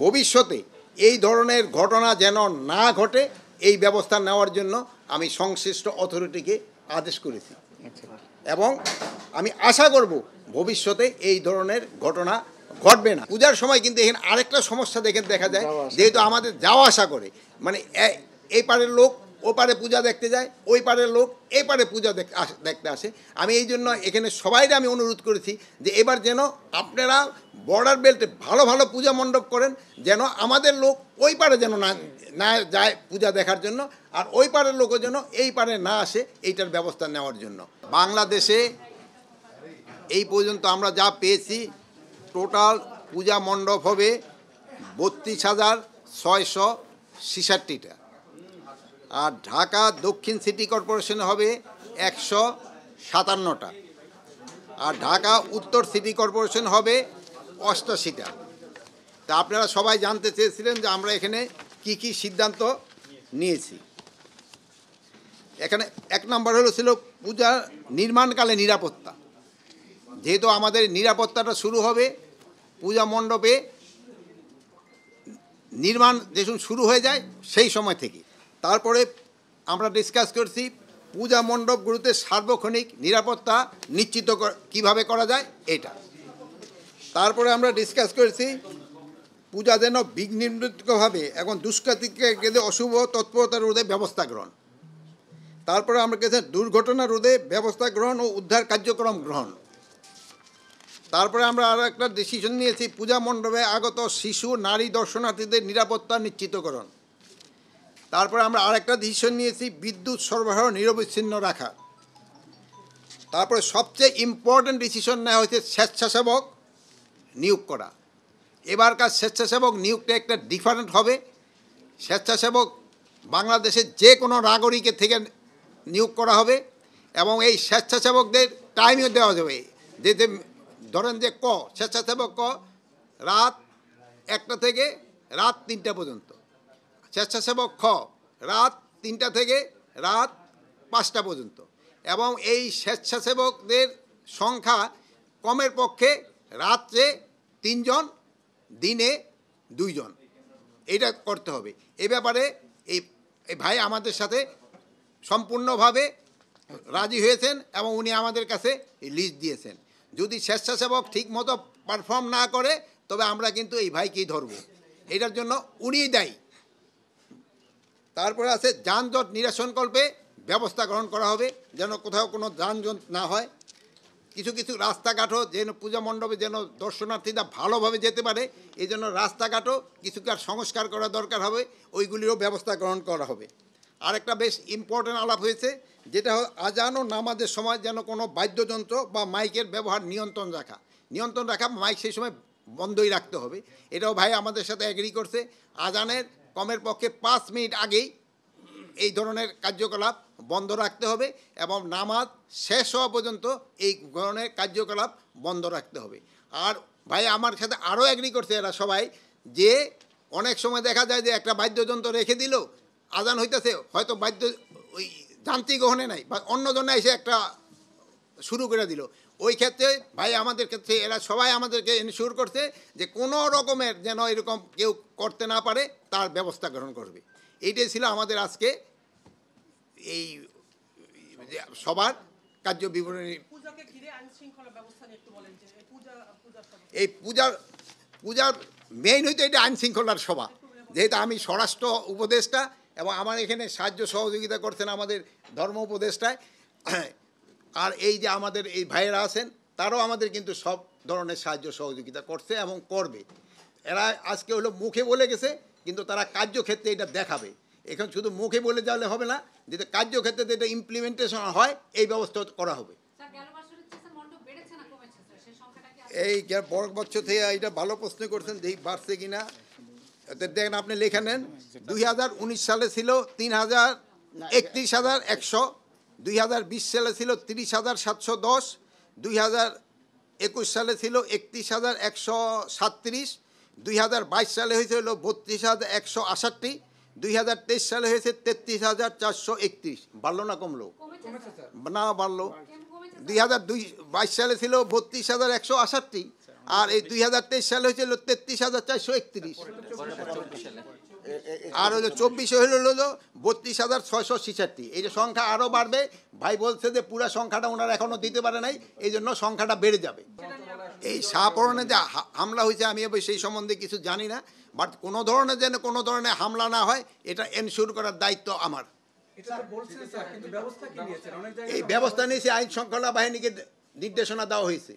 ভবিষ্যতে এই ধরনের ঘটনা যেন না ঘটে এই ব্যবস্থা নেওয়ার জন্য আমি সংশ্লিষ্ট অথরিটিকে আদেশ করেছি এবং আমি আশা করব ভবিষ্যতে এই ধরনের ঘটনা ঘটবে না। পূজার সময় কিন্তু এখানে আরেকটা সমস্যা দেখা যায়, যেহেতু আমাদের যাওয়া আসা করে, মানে এই পারের লোক ও পারে পূজা দেখতে যায়, ওই পারের লোক এই পারে পূজা দেখতে আসে। আমি এই জন্য এখানে সবাইকে আমি অনুরোধ করেছি যে এবার যেন আপনারা বর্ডার বেল্টে ভালো ভালো পূজা মণ্ডপ করেন, যেন আমাদের লোক ওই পারে যেন না যায় পূজা দেখার জন্য, আর ওই পারের লোকও যেন এই পারে না আসে, এইটার ব্যবস্থা নেওয়ার জন্য। বাংলাদেশে এই পর্যন্ত আমরা যা পেয়েছি, টোটাল পূজা মণ্ডপ হবে 32,666টা, আর ঢাকা দক্ষিণ সিটি কর্পোরেশনে হবে 157টা, আর ঢাকা উত্তর সিটি কর্পোরেশন হবে 88টা। তা আপনারা সবাই জানতে চেয়েছিলেন যে আমরা এখানে কি কি সিদ্ধান্ত নিয়েছি। এখানে 1 নম্বর ছিল পূজা নির্মাণকালে নিরাপত্তা। যেহেতু আমাদের নিরাপত্তাটা শুরু হবে পূজা মণ্ডপে নির্মাণ যেসব শুরু হয়ে যায় সেই সময় থেকে। তারপরে আমরা ডিসকাস করছি পূজা মণ্ডপগুলোতে সার্বক্ষণিক নিরাপত্তা নিশ্চিত কিভাবে করা যায় এটা। তারপরে আমরা ডিসকাস করেছি পূজা যেন বিঘ্নিতভাবে এবং দুষ্কৃতিকারীদের অশুভ তৎপরতা রোধে ব্যবস্থা গ্রহণ। তারপরে আমরা গেছি দুর্ঘটনা রোধে ব্যবস্থা গ্রহণ ও উদ্ধার কার্যক্রম গ্রহণ। তারপরে আমরা আরও একটা ডিসিশন নিয়েছি পূজা মণ্ডপে আগত শিশু নারী দর্শনার্থীদের নিরাপত্তা নিশ্চিতকরণ। তারপরে আমরা আরেকটা ডিসিশন নিয়েছি বিদ্যুৎ সরবরাহ নিরবিচ্ছিন্ন রাখা। তারপরে সবচেয়ে ইম্পর্ট্যান্ট ডিসিশন নেওয়া হয়েছে স্বেচ্ছাসেবক নিয়োগ করা। এবারকার স্বেচ্ছাসেবক নিয়োগটা একটা ডিফারেন্ট হবে। স্বেচ্ছাসেবক বাংলাদেশের যে কোনো নাগরিকের থেকে নিয়োগ করা হবে এবং এই স্বেচ্ছাসেবকদের টাইমও দেওয়া যাবে। যে ধরেন যে স্বেচ্ছাসেবক রাত 1টা থেকে রাত 3টা পর্যন্ত, স্বেচ্ছাসেবক রাত 3টা থেকে রাত 5টা পর্যন্ত, এবং এই স্বেচ্ছাসেবকদের সংখ্যা কমের পক্ষে রাত্রে 3 জন, দিনে 2 জন, এটা করতে হবে। এ ব্যাপারে এই ভাই আমাদের সাথে সম্পূর্ণভাবে রাজি হয়েছেন এবং উনি আমাদের কাছে লিস্ট দিয়েছেন। যদি স্বেচ্ছাসেবক ঠিক মতো পারফর্ম না করে তবে আমরা কিন্তু এই ভাইকেই ধরব, এটার জন্য উনিই দায়ী। তারপরে আছে যানজট নিরসনকল্পে ব্যবস্থা গ্রহণ করা হবে যেন কোথাও কোনো যানজট না হয়। কিছু কিছু রাস্তাঘাটও যেন পূজা মণ্ডপে যেন দর্শনার্থীরা ভালোভাবে যেতে পারে, এই জন্য রাস্তাঘাটও কিছু সংস্কার করা দরকার হবে, ওইগুলিরও ব্যবস্থা গ্রহণ করা হবে। আরেকটা বেশ ইম্পর্ট্যান্ট আলাপ হয়েছে, যেটা আজান ও নামাজের সময় যেন কোনো বাদ্যযন্ত্র বা মাইকের ব্যবহার নিয়ন্ত্রণ রাখা, মাইক সেই সময় বন্ধই রাখতে হবে। এটাও ভাই আমাদের সাথে এগ্রি করছে। আজানের কমের পক্ষে 5 মিনিট আগেই এই ধরনের কার্যকলাপ বন্ধ রাখতে হবে এবং নামাজ শেষ হওয়া পর্যন্ত এই ধরনের কার্যকলাপ বন্ধ রাখতে হবে। আর ভাই আমার সাথে আরও এগ্রি করছে এরা সবাই, যে অনেক সময় দেখা যায় যে একটা বাদ্যযন্ত্র রেখে দিল, আজান হইতেছে, হয়তো ওই যান্ত্রিক ওখানে নাই বা অন্য জনে এসে একটা শুরু করে দিল, ওই ক্ষেত্রে ভাই আমাদের ক্ষেত্রে এরা সবাই আমাদেরকে এনশিওর করছে যে কোনো রকমের যেন এরকম কেউ করতে না পারে তার ব্যবস্থা গ্রহণ করবে। এইটাই ছিল আমাদের আজকে এই সবার কার্য বিবরণী। এই পূজার মেইন হইতো এটা আইন শৃঙ্খলার সভা, যেহেতু আমি স্বরাষ্ট্র উপদেষ্টা এবং আমার এখানে সাহায্য সহযোগিতা করছেন আমাদের ধর্ম উপদেষ্টায়, আর এই যে আমাদের এই ভাইয়েরা আছেন তারাও আমাদের কিন্তু সব ধরনের সাহায্য সহযোগিতা করছে এবং করবে। এরা আজকে হলো মুখে বলে গেছে, কিন্তু তারা কার্যক্ষেত্রে এটা দেখাবে। এখন শুধু মুখে বলে যাওয়ালে হবে না, যেটা কার্যক্ষেত্রে যেটা ইমপ্লিমেন্টেশন হয় এই ব্যবস্থা করা হবে। এই বড় বছর থেকে এটা ভালো প্রশ্ন করছেন, দেখি বাড়ছে কিনা। দেখেন আপনি লেখা নেন, 2019 সালে ছিল 31,100, 2020 সালে ছিল 30,710, 2021 সালে ছিল 31,137, 2022 সালে হয়েছে হলো 32,168, 2023 সালে হয়েছে 33,431। বাড়লো না কমলো? না, বাড়লো। 2022 সালে ছিল 32,168 আর এই 2023 সালে হয়েছিল 33,431, আর হলো 24 হলো 32,666। এই যে সংখ্যা আরও বাড়বে, ভাই বলছে যে পুরো সংখ্যাটা ওনারা এখনও দিতে পারে নাই, এই জন্য সংখ্যাটা বেড়ে যাবে। এই শাহপরণে যে হামলা হয়েছে আমি সেই সম্বন্ধে কিছু জানি না, বাট কোনো ধরনের যেন কোনো ধরনের হামলা না হয় এটা এনশিওর করার দায়িত্ব আমার। এই ব্যবস্থা নিয়েছে আইন শৃঙ্খলা বাহিনীকে নির্দেশনা দেওয়া হয়েছে।